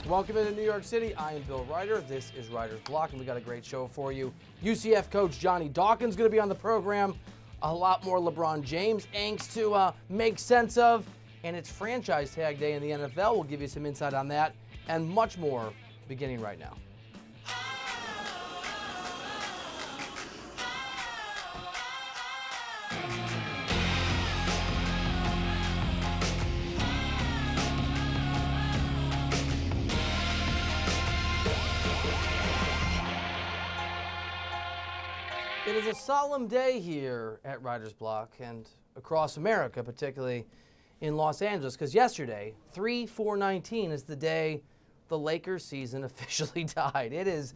Welcome into New York City. I am Bill Reiter. This is Reiter's Block, and we got a great show for you. UCF coach Johnny Dawkins going to be on the program. A lot more LeBron James angst to make sense of, and it's franchise tag day in the NFL. We'll give you some insight on that and much more beginning right now. It is a solemn day here at Reiter's Block and across America, particularly in Los Angeles, because yesterday, 3/4/19, is the day the Lakers season officially died. It is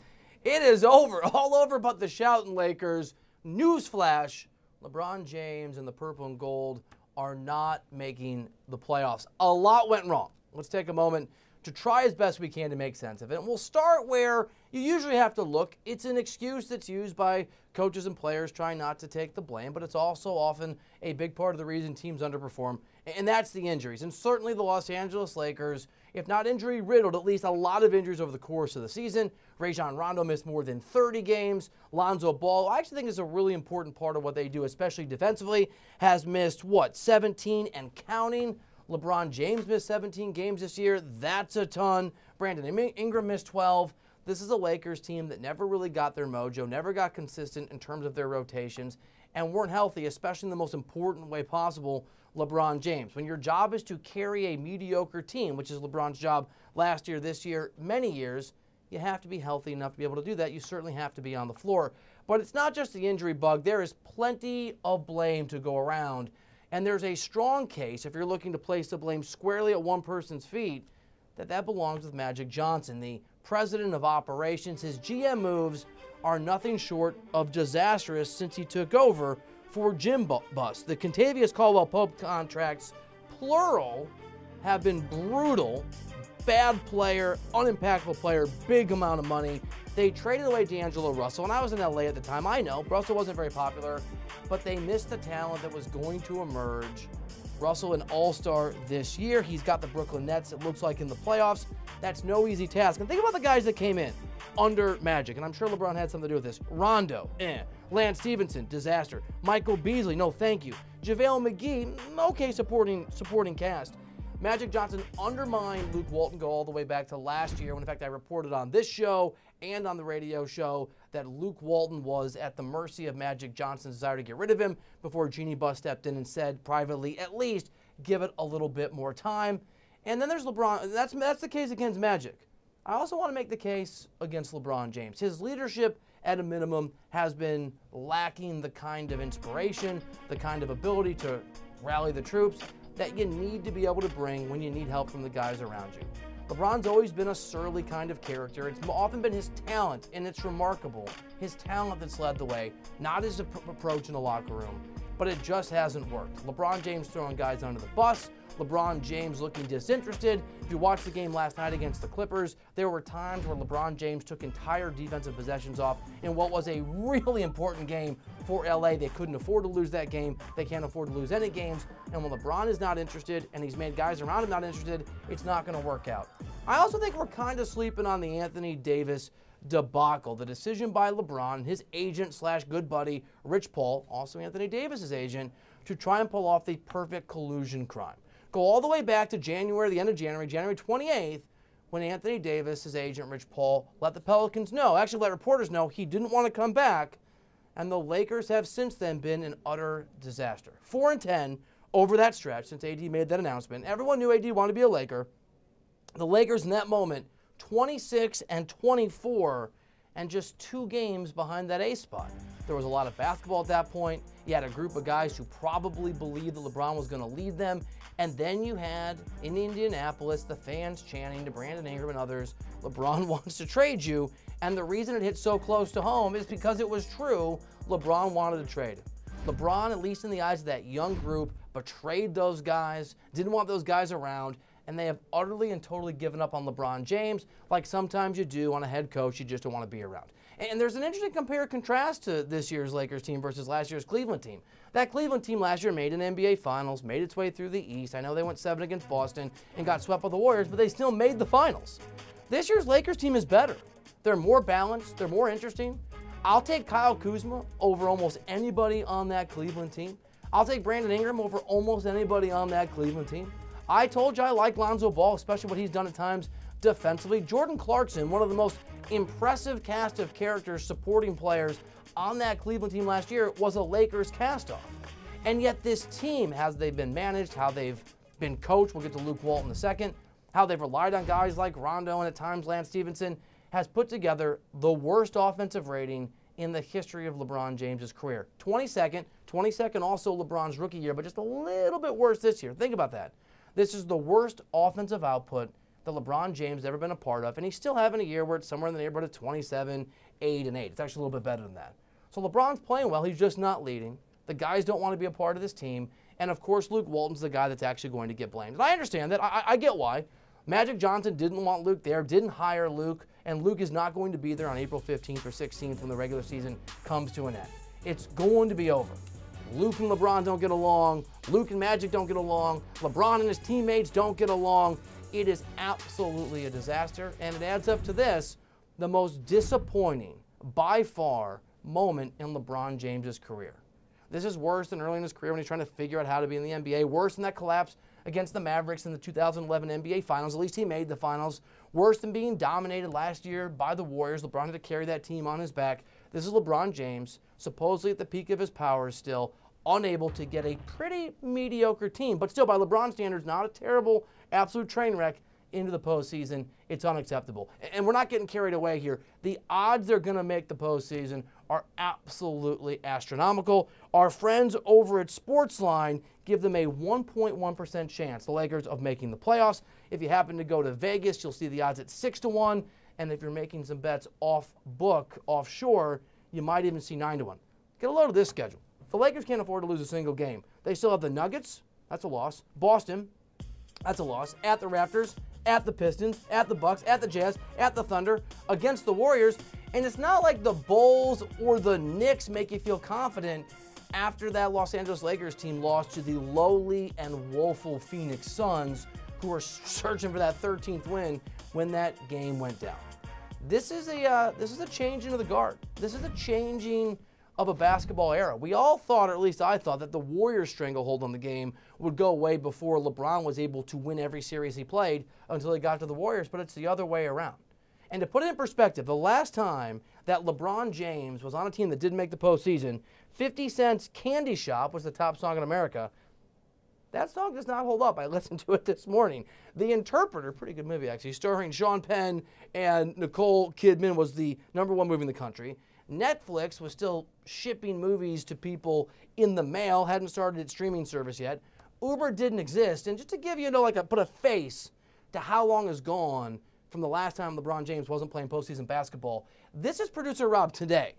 over, all over but the shouting Lakers. Newsflash, LeBron James and the purple and gold are not making the playoffs. A lot went wrong. Let's take a moment to try as best we can to make sense of it. And we'll start where you usually have to look. It's an excuse that's used by coaches and players trying not to take the blame, but it's also often a big part of the reason teams underperform, and that's the injuries. And certainly the Los Angeles Lakers, if not injury-riddled, at least a lot of injuries over the course of the season. Rajon Rondo missed more than 30 games. Lonzo Ball, I actually think is a really important part of what they do, especially defensively, has missed, 17 and counting. LeBron James missed 17 games this year. That's a ton. Brandon Ingram missed 12. This is a Lakers team that never really got their mojo, never got consistent in terms of their rotations, and weren't healthy, especially in the most important way possible, LeBron James. When your job is to carry a mediocre team, which is LeBron's job last year, this year, many years, you have to be healthy enough to be able to do that. You certainly have to be on the floor. But it's not just the injury bug. There is plenty of blame to go around. And there's a strong case, if you're looking to place the blame squarely at one person's feet, that belongs with Magic Johnson, the president of operations. His GM moves are nothing short of disastrous since he took over for Jim Buss. The Kentavious Caldwell-Pope contracts, plural, have been brutal. Bad player, unimpactful player, big amount of money. They traded away D'Angelo Russell, and I was in LA at the time. I know, Russell wasn't very popular, but they missed the talent that was going to emerge. Russell, an all-star this year. He's got the Brooklyn Nets, it looks like, in the playoffs. That's no easy task. And think about the guys that came in under Magic, and I'm sure LeBron had something to do with this. Rondo, Lance Stevenson, disaster. Michael Beasley, no thank you. JaVale McGee, okay supporting cast. Magic Johnson undermined Luke Walton, go all the way back to last year, when in fact I reported on this show and on the radio show that Luke Walton was at the mercy of Magic Johnson's desire to get rid of him before Jeannie Buss stepped in and said privately, at least give it a little bit more time. And then there's LeBron. That's the case against Magic. I also want to make the case against LeBron James. His leadership, at a minimum, has been lacking the kind of inspiration, the kind of ability to rally the troops that you need to be able to bring when you need help from the guys around you. LeBron's always been a surly kind of character. It's often been his talent, and it's remarkable, his talent that's led the way, not his approach in the locker room, but it just hasn't worked. LeBron James throwing guys under the bus, LeBron James looking disinterested. If you watched the game last night against the Clippers, there were times where LeBron James took entire defensive possessions off in what was a really important game for LA. They couldn't afford to lose that game. They can't afford to lose any games. And when LeBron is not interested and he's made guys around him not interested, it's not going to work out. I also think we're kind of sleeping on the Anthony Davis debacle. The decision by LeBron, his agent / good buddy, Rich Paul, also Anthony Davis's agent, to try and pull off the perfect collusion crime. Go all the way back to January, the end of January, January 28th, when Anthony Davis, his agent, Rich Paul, let the Pelicans know, actually let reporters know he didn't want to come back, and the Lakers have since then been an utter disaster. 4-10 over that stretch since AD made that announcement. Everyone knew AD wanted to be a Laker. The Lakers in that moment, 26-24, and just 2 games behind that A spot. There was a lot of basketball at that point. You had a group of guys who probably believed that LeBron was going to lead them. And then you had, in Indianapolis, the fans chanting to Brandon Ingram and others, LeBron wants to trade you. And the reason it hit so close to home is because it was true. LeBron wanted to trade him. LeBron, at least in the eyes of that young group, betrayed those guys, didn't want those guys around, and they have utterly and totally given up on LeBron James, like sometimes you do on a head coach you just don't want to be around. And there's an interesting compare and contrast to this year's Lakers team versus last year's Cleveland team. That Cleveland team last year made an NBA Finals, made its way through the East. I know they went 7 against Boston and got swept by the Warriors, but they still made the Finals. This year's Lakers team is better. They're more balanced. They're more interesting. I'll take Kyle Kuzma over almost anybody on that Cleveland team. I'll take Brandon Ingram over almost anybody on that Cleveland team. I told you I like Lonzo Ball, especially what he's done at times defensively. Jordan Clarkson, one of the most impressive cast of characters, supporting players on that Cleveland team last year, was a Lakers cast-off. And yet this team, how they've been managed, how they've been coached, we'll get to Luke Walton in a second, how they've relied on guys like Rondo and at times Lance Stevenson, has put together the worst offensive rating in the history of LeBron James' career. 22nd also LeBron's rookie year, but just a little bit worse this year. Think about that. This is the worst offensive output that LeBron James has ever been a part of, and he's still having a year where it's somewhere in the neighborhood of 27, 8, and 8. It's actually a little bit better than that. So LeBron's playing well. He's just not leading. The guys don't want to be a part of this team, and of course Luke Walton's the guy that's actually going to get blamed. And I understand that. I get why. Magic Johnson didn't want Luke there, didn't hire Luke, and Luke is not going to be there on April 15th or 16th when the regular season comes to an end. It's going to be over. Luke and LeBron don't get along. Luke and Magic don't get along. LeBron and his teammates don't get along. It is absolutely a disaster, and it adds up to this, the most disappointing, by far, moment in LeBron James' career. This is worse than early in his career when he's trying to figure out how to be in the NBA, worse than that collapse against the Mavericks in the 2011 NBA Finals. At least he made the Finals. Worse than being dominated last year by the Warriors. LeBron had to carry that team on his back. This is LeBron James, supposedly at the peak of his powers still, unable to get a pretty mediocre team, but still by LeBron standards, not a terrible, absolute train wreck into the postseason. It's unacceptable. And we're not getting carried away here. The odds they're going to make the postseason are absolutely astronomical. Our friends over at Sportsline give them a 1.1% chance, the Lakers, of making the playoffs. If you happen to go to Vegas, you'll see the odds at 6-1. And if you're making some bets off book, offshore, you might even see 9-1. Get a load of this schedule. The Lakers can't afford to lose a single game. They still have the Nuggets. That's a loss. Boston. That's a loss. At the Raptors. At the Pistons. At the Bucks. At the Jazz. At the Thunder. Against the Warriors. And it's not like the Bulls or the Knicks make you feel confident after that Los Angeles Lakers team lost to the lowly and woeful Phoenix Suns, who were searching for that 13th win when that game went down. This is a change into the guard. This is a changing of a basketball era. We all thought, or at least I thought, that the Warriors' stranglehold on the game would go away before LeBron was able to win every series he played until he got to the Warriors, but it's the other way around. And to put it in perspective, the last time that LeBron James was on a team that didn't make the postseason, 50 Cent's Candy Shop was the top song in America. That song does not hold up. I listened to it this morning. The Interpreter, pretty good movie actually, starring Sean Penn and Nicole Kidman, was the #1 movie in the country. Netflix was still shipping movies to people in the mail, hadn't started its streaming service yet. Uber didn't exist. And just to give you, put a face to how long is gone from the last time LeBron James wasn't playing postseason basketball, this is producer Rob today,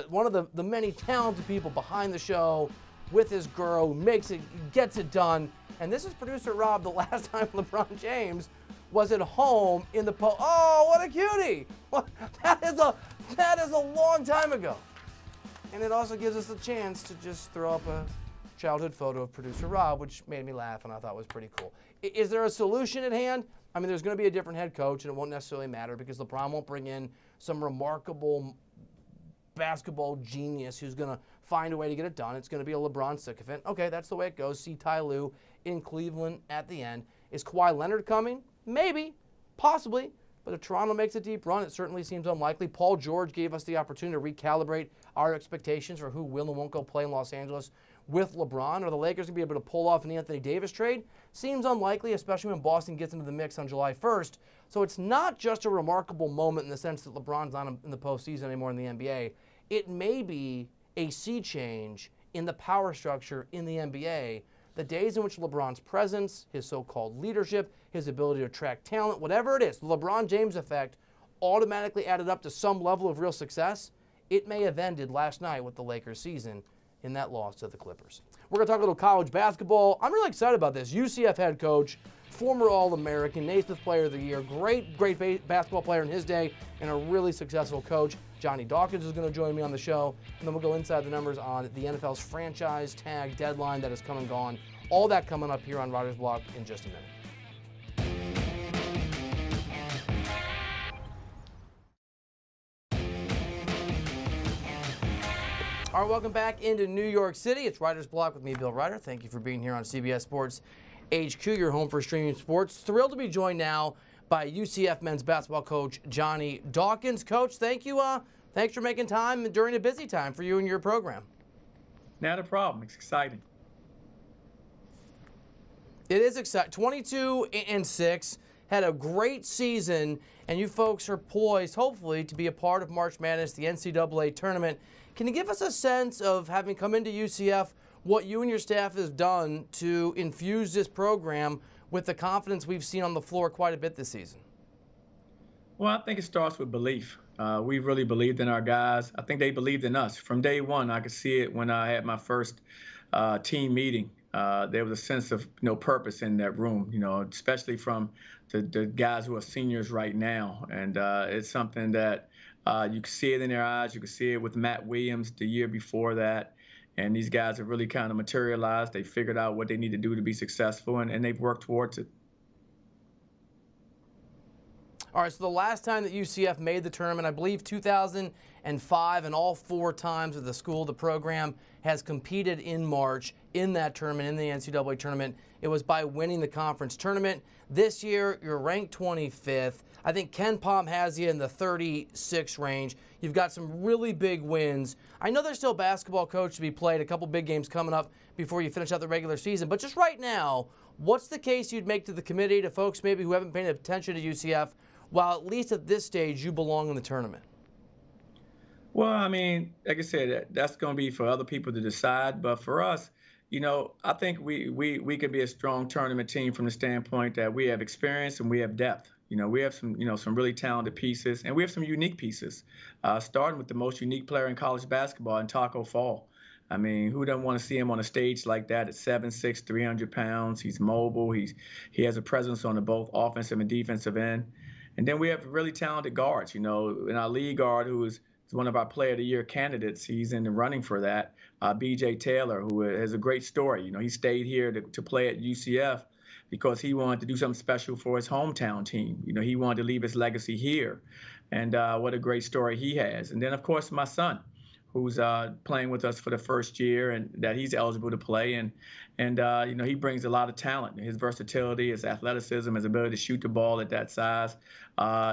one of the many talented people behind the show with his girl, who gets it done. And this is producer Rob the last time LeBron James was at home in the Oh, what a cutie! That is a long time ago. And it also gives us a chance to just throw up a childhood photo of producer Rob, which made me laugh and I thought was pretty cool. Is there a solution at hand? I mean, there's going to be a different head coach, and it won't necessarily matter because LeBron won't bring in some remarkable basketball genius who's going to find a way to get it done. It's going to be a LeBron sycophant. Okay, that's the way it goes. See Ty Lue in Cleveland at the end. Is Kawhi Leonard coming? Maybe. Possibly. But if Toronto makes a deep run, it certainly seems unlikely. Paul George gave us the opportunity to recalibrate our expectations for who will and won't go play in Los Angeles with LeBron. Are the Lakers going to be able to pull off an Anthony Davis trade? Seems unlikely, especially when Boston gets into the mix on July 1st. So it's not just a remarkable moment in the sense that LeBron's not in the postseason anymore in the NBA. It may be a sea change in the power structure in the NBA. The days in which LeBron's presence, his so-called leadership, his ability to attract talent, whatever it is, the LeBron James effect automatically added up to some level of real success, it may have ended last night with the Lakers season in that loss to the Clippers. We're going to talk a little college basketball. I'm really excited about this. UCF head coach, former All-American, Naismith Player of the Year, great basketball player in his day, and a really successful coach. Johnny Dawkins is going to join me on the show, and then we'll go inside the numbers on the NFL's franchise tag deadline that has come and gone. All that coming up here on Reiter's Block in just a minute. All right, welcome back into New York City. It's Writer's Block with me, Bill Reiter. Thank you for being here on CBS Sports HQ, your home for streaming sports. Thrilled to be joined now by UCF men's basketball coach Johnny Dawkins. Coach, thank you. Thanks for making time during a busy time for you and your program. Not a problem. It's exciting. It is exciting. 22-6, had a great season, and you folks are poised, hopefully, to be a part of March Madness, the NCAA tournament. Can you give us a sense of, having come into UCF, what you and your staff has done to infuse this program with the confidence we've seen on the floor quite a bit this season? Well, I think it starts with belief. We really believed in our guys. I think they believed in us. From day one, I could see it when I had my first team meeting. There was a sense of purpose in that room, especially from the guys who are seniors right now. And it's something that you can see it in their eyes. You can see it with Matt Williams the year before that. And these guys have really kind of materialized. They figured out what they need to do to be successful, and they've worked towards it. All right, so the last time that UCF made the tournament, I believe 2005, and all 4 times of the program has competed in March in that tournament, in the NCAA tournament. It was by winning the conference tournament. This year, you're ranked 25th. I think Ken Pom has you in the 36 range. You've got some really big wins. I know there's still basketball, coach, to be played, a couple big games coming up before you finish out the regular season. But just right now, what's the case you'd make to the committee, to folks maybe who haven't paid attention to UCF, while at least at this stage you belong in the tournament? Well, I mean, like I said, that's going to be for other people to decide. But for us, I think we could be a strong tournament team from the standpoint that we have experience and we have depth. We have some really talented pieces, and we have some unique pieces, starting with the most unique player in college basketball, in Taco Fall. I mean, who doesn't want to see him on a stage like that at 7'6", 300 pounds? He's mobile. He has a presence on the both offensive and defensive end. And then we have really talented guards, in our lead guard, who is one of our Player of the Year candidates. He's in the running for that, B.J. Taylor, who has a great story. He stayed here to play at UCF because he wanted to do something special for his hometown team. He wanted to leave his legacy here. And what a great story he has. And then, of course, my son, who's playing with us for the first year, and that he's eligible to play. And he brings a lot of talent. His versatility, his athleticism, his ability to shoot the ball at that size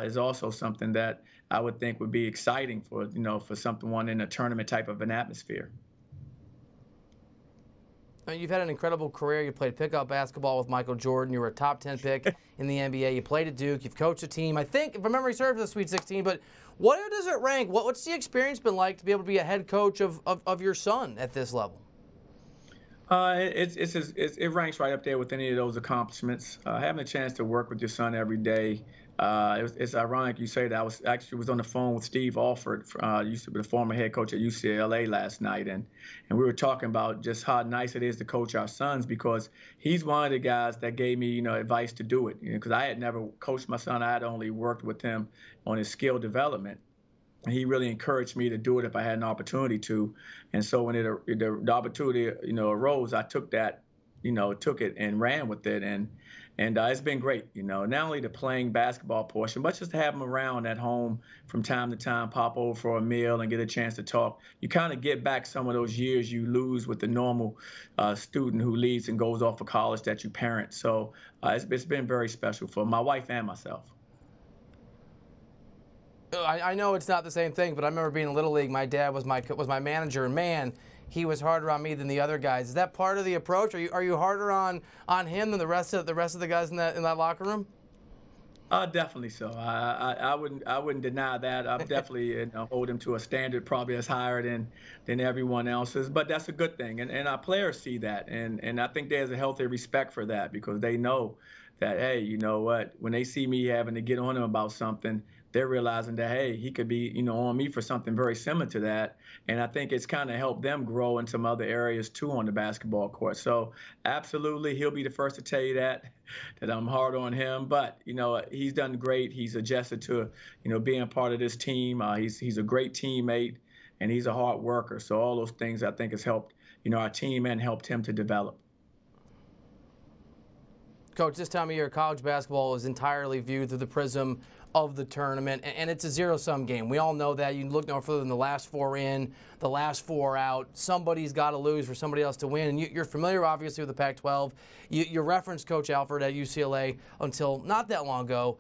is also something that I would think would be exciting for someone in a tournament type of an atmosphere. You've had an incredible career. You played pickup basketball with Michael Jordan. You were a top 10 pick in the NBA. You played at Duke. You've coached a team, I think, if memory serves, the Sweet 16. But what does it rank? What's the experience been like to be able to be a head coach of your son at this level? It ranks right up there with any of those accomplishments. Having a chance to work with your son every day. It's ironic you say that. I was on the phone with Steve Alford, used to be the former head coach at UCLA last night, and we were talking about just how nice it is to coach our sons, because he's one of the guys that gave me advice to do it. Because I had never coached my son. I had only worked with him on his skill development. And he really encouraged me to do it if I had an opportunity to. And so when the opportunity arose, I took that, took it and ran with it. And it's been great, not only the playing basketball portion, but just to have him around at home from time to time, pop over for a meal and get a chance to talk. You kind of get back some of those years you lose with the normal student who leaves and goes off to college that you parent. So it's been very special for my wife and myself. I know it's not the same thing, but I remember being in Little League. My dad was my manager, and man, he was harder on me than the other guys. Is that part of the approach? Are you harder on him than the rest of the guys in that locker room? Definitely so. I wouldn't deny that. I definitely hold him to a standard probably as higher than everyone else's. But that's a good thing, and our players see that, and I think there's a healthy respect for that, because they know that, hey, you know what? When they see me having to get on him about something, they're realizing that, hey, he could be, on me for something very similar to that. And I think it's kind of helped them grow in some other areas too on the basketball court. So absolutely, he'll be the first to tell you that I'm hard on him. But, he's done great. He's adjusted to, being part of this team. He's a great teammate, and he's a hard worker. So all those things I think has helped, our team and helped him to develop. Coach, this time of year, college basketball is entirely viewed through the prism of the tournament, and it's a zero-sum game. We all know that. You look no further than the last 4 in, the last 4 out. Somebody's got to lose for somebody else to win. And you're familiar, obviously, with the Pac-12. You referenced Coach Alford at UCLA until not that long ago.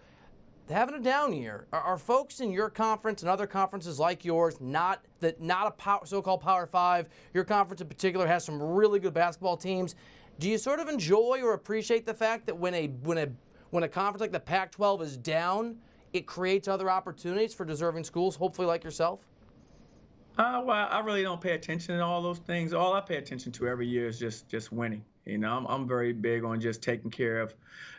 Having a down year. Are folks in your conference and other conferences like yours not a so-called Power 5? Your conference in particular has some really good basketball teams. Do you sort of enjoy or appreciate the fact that when a conference like the Pac-12 is down, it creates other opportunities for deserving schools, hopefully like yourself? Well, I really don't pay attention to all those things. All I pay attention to every year is just winning. I'm very big on just taking care of,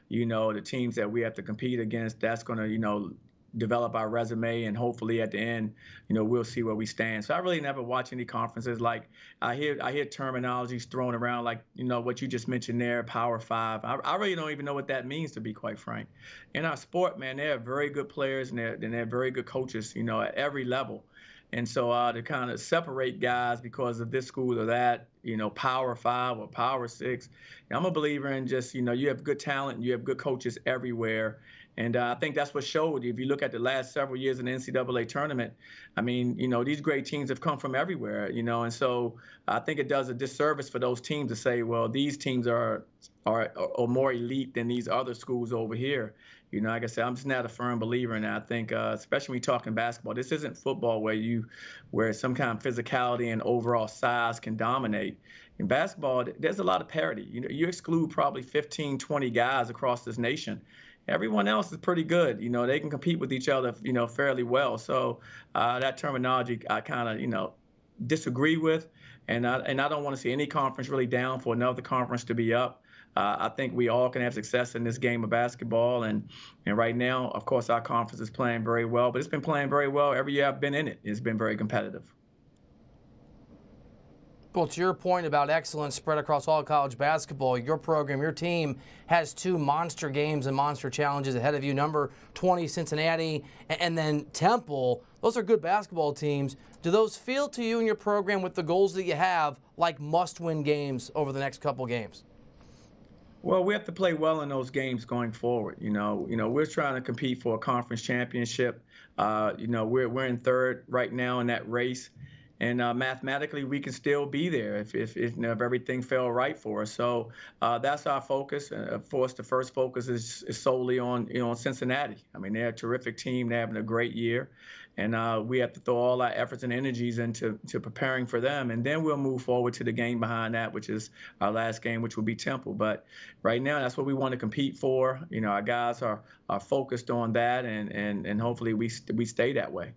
the teams that we have to compete against. That's going to, develop our resume, and hopefully at the end, we'll see where we stand. So I really never watch any conferences. Like I hear terminologies thrown around, like what you just mentioned there, Power 5. I really don't even know what that means, to be quite frank. In our sport, man, they have very good players and they're very good coaches, at every level. And so to kind of separate guys because of this school or that, Power 5 or Power 6, I'm a believer in just, you have good talent and you have good coaches everywhere. And I think that's what showed. If you look at the last several years in the NCAA tournament, I mean, these great teams have come from everywhere, and so I think it does a disservice for those teams to say, well, these teams are more elite than these other schools over here. Like I said, I'm just not a firm believer in that. I think, especially when you're talking basketball, this isn't football where some kind of physicality and overall size can dominate. In basketball, there's a lot of parity. You exclude probably 15, 20 guys across this nation. Everyone else is pretty good. They can compete with each other, fairly well. So that terminology I kind of, disagree with. And I don't want to see any conference really down for another conference to be up. I think we all can have success in this game of basketball. And right now, of course, our conference is playing very well. But it's been playing very well every year I've been in it. It's been very competitive. Well, to your point about excellence spread across all college basketball, your program, your team has 2 monster games and monster challenges ahead of you. Number 20, Cincinnati, and then Temple. Those are good basketball teams. Do those feel to you and your program with the goals that you have like must-win games over the next couple games? Well, we have to play well in those games going forward. We're trying to compete for a conference championship. We're in third right now in that race. And mathematically, we can still be there if everything fell right for us. So that's our focus. For us, the first focus is solely on Cincinnati. I mean, they're a terrific team. They're having a great year. And we have to throw all our efforts and energies into preparing for them. And then we'll move forward to the game behind that, which is our last game, which will be Temple. But right now, that's what we want to compete for. Our guys are focused on that, and hopefully we stay that way.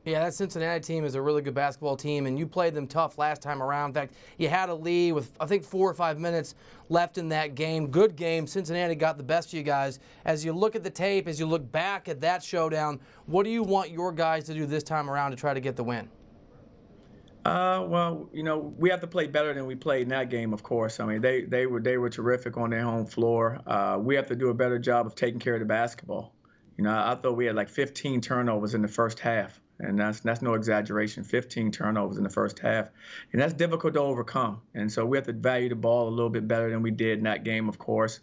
Yeah, that Cincinnati team is a really good basketball team, and you played them tough last time around. In fact, you had a lead with, I think, 4 or 5 minutes left in that game. Good game. Cincinnati got the best of you guys. As you look at the tape, as you look back at that showdown, what do you want your guys to do this time around to try to get the win? Well, we have to play better than we played in that game, of course. I mean, they were terrific on their home floor. We have to do a better job of taking care of the basketball. I thought we had like 15 turnovers in the first half. And that's no exaggeration, 15 turnovers in the first half. And that's difficult to overcome. And so we have to value the ball a little bit better than we did in that game, of course.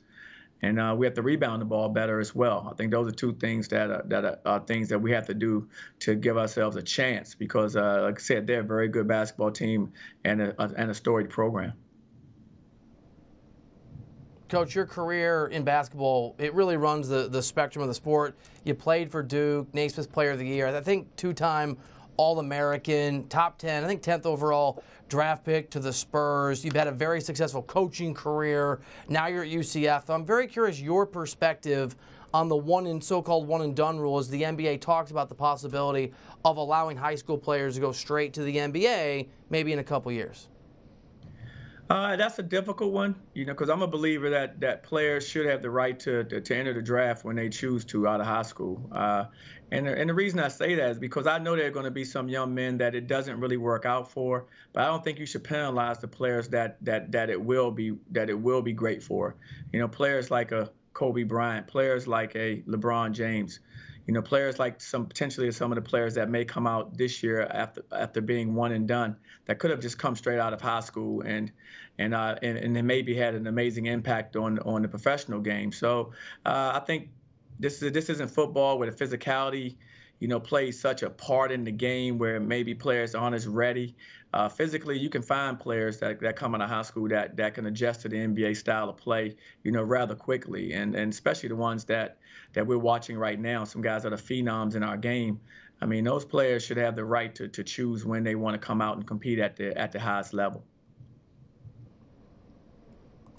And we have to rebound the ball better as well. I think those are 2 things that are things that we have to do to give ourselves a chance because, like I said, they're a very good basketball team and a storied program. Coach, your career in basketball, it really runs the spectrum of the sport. You played for Duke, Naismith Player of the Year, I think 2-time All-American, top 10, I think 10th overall draft pick to the Spurs. You've had a very successful coaching career. Now you're at UCF. I'm very curious your perspective on the so-called one-and-done rule as the NBA talks about the possibility of allowing high school players to go straight to the NBA maybe in a couple years. That's a difficult one, because I'm a believer that players should have the right to enter the draft when they choose to out of high school. And the reason I say that is because I know there are going to be some young men that it doesn't really work out for, but I don't think you should penalize the players that it will be great for. Players like a Kobe Bryant, players like a LeBron James. Players like potentially some of the players that may come out this year after being one and done that could have just come straight out of high school and they maybe had an amazing impact on the professional game. So I think this isn't football where the physicality, plays such a part in the game where maybe players aren't as ready. Physically, you can find players that come out of high school that can adjust to the NBA style of play, rather quickly, and especially the ones that we're watching right now, some guys that are phenoms in our game. I mean, those players should have the right to choose when they want to come out and compete at the highest level.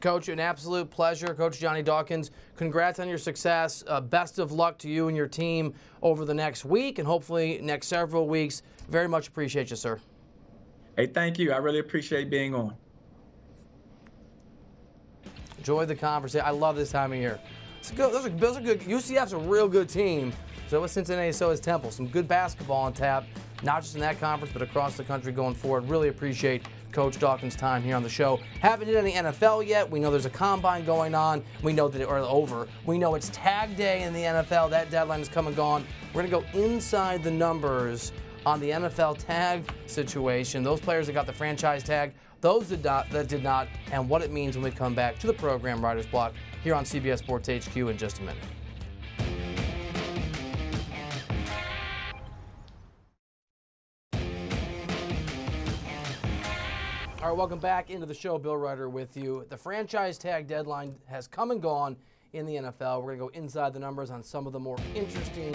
Coach, an absolute pleasure. Coach Johnny Dawkins, congrats on your success. Best of luck to you and your team over the next week and hopefully next several weeks. Very much appreciate you, sir. Hey, thank you. I really appreciate being on. Enjoy the conversation. I love this time of year. It's good. Those are good. UCF's a real good team. So is Cincinnati, so is Temple. Some good basketball on tap, not just in that conference, but across the country going forward. Really appreciate Coach Dawkins' time here on the show. Haven't hit any NFL yet. We know there's a combine going on. We know that it's over. We know it's tag day in the NFL. That deadline is come and gone. We're going to go inside the numbers on the NFL tag situation. Those players that got the franchise tag, those that did not, and what it means when we come back to the program Writer's Block here on CBS Sports HQ in just a minute. All right, welcome back into the show. Bill Reiter with you. The franchise tag deadline has come and gone in the NFL. We're going to go inside the numbers on some of the more interesting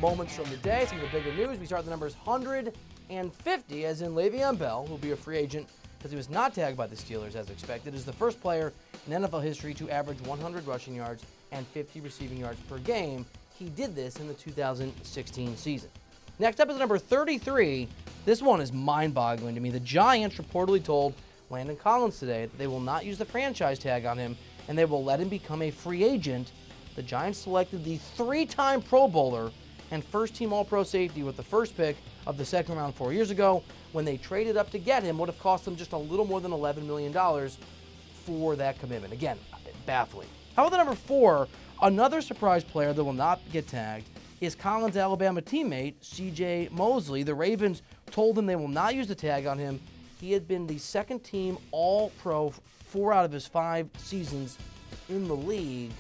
moments from the day, some of the bigger news. We start the numbers 150, as in Le'Veon Bell, who will be a free agent because he was not tagged by the Steelers as expected, is the first player in NFL history to average 100 rushing yards and 50 receiving yards per game. He did this in the 2016 season. Next up is number 33. This one is mind-boggling to me. The Giants reportedly told Landon Collins today that they will not use the franchise tag on him and they will let him become a free agent. The Giants selected the three-time Pro Bowler and first-team All-Pro safety with the first pick of the second round 4 years ago. When they traded up to get him, would have cost them just a little more than $11 million for that commitment. Again, baffling. How about the number 4? Another surprise player that will not get tagged is Collins' Alabama teammate, C.J. Mosley. The Ravens told him they will not use the tag on him. He had been the second-team All-Pro 4 out of his 5 seasons in the league.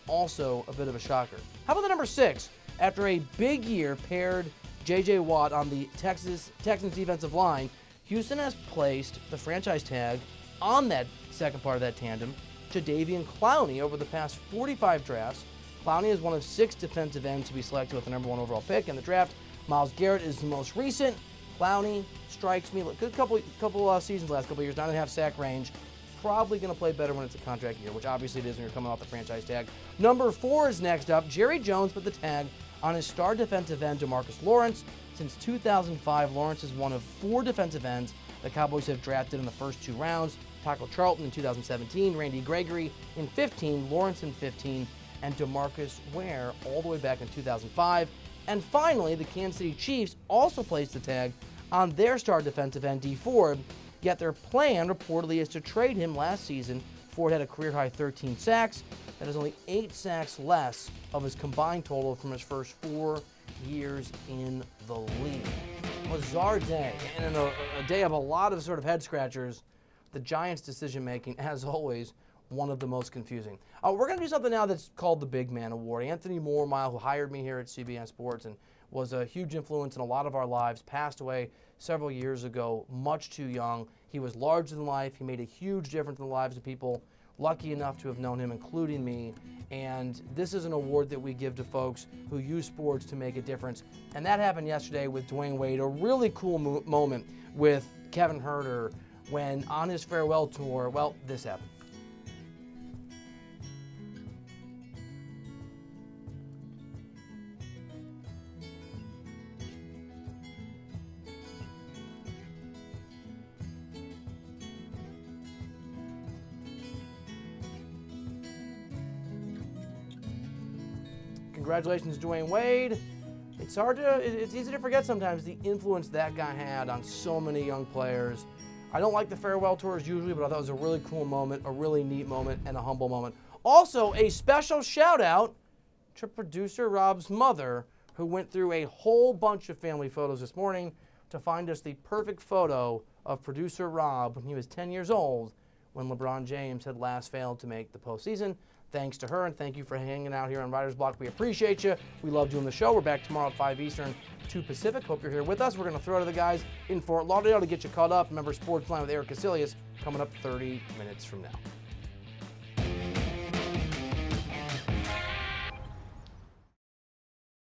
Also a bit of a shocker. How about the number 6? After a big year paired J.J. Watt on the Texans defensive line, Houston has placed the franchise tag on that second part of that tandem to Jadeveon Clowney over the past 45 drafts. Clowney is one of 6 defensive ends to be selected with the number 1 overall pick in the draft. Myles Garrett is the most recent. Clowney strikes me. Good couple seasons, last couple years, 9.5 sack range. Probably going to play better when it's a contract year, which obviously it is when you're coming off the franchise tag. Number 4 is next up. Jerry Jones put the tag on his star defensive end, DeMarcus Lawrence. Since 2005, Lawrence is one of 4 defensive ends the Cowboys have drafted in the first 2 rounds. Taco Charlton in 2017, Randy Gregory in 15, Lawrence in 15, and DeMarcus Ware all the way back in 2005. And finally, the Kansas City Chiefs also placed the tag on their star defensive end, Dee Ford, yet their plan reportedly is to trade him last season. Ford had a career-high 13 sacks. That is only 8 sacks less of his combined total from his first 4 years in the league. Bizarre day, and a day of a lot of sort of head-scratchers. The Giants' decision-making, as always, one of the most confusing. We're going to do something now that's called the Big Man Award. Anthony Moormile, who hired me here at CBS Sports and was a huge influence in a lot of our lives, passed away several years ago, much too young. He was larger than life. He made a huge difference in the lives of people lucky enough to have known him, including me. And this is an award that we give to folks who use sports to make a difference. And that happened yesterday with Dwayne Wade, a really cool moment with Kevin Herter when on his farewell tour, well, this happened. Congratulations, Dwayne Wade. It's easy to forget sometimes the influence that guy had on so many young players. I don't like the farewell tours usually, but I thought it was a really cool moment, a really neat moment, and a humble moment. Also, a special shout out to producer Rob's mother, who went through a whole bunch of family photos this morning to find us the perfect photo of producer Rob when he was 10 years old when LeBron James had last failed to make the postseason. thanks to her, and thank you for hanging out here on Writer's Block. We appreciate you. We love doing the show. We're back tomorrow at 5 Eastern, 2 Pacific. Hope you're here with us. We're going to throw to the guys in Fort Lauderdale to get you caught up. Remember, Sportsline with Eric Casillas coming up 30 minutes from now.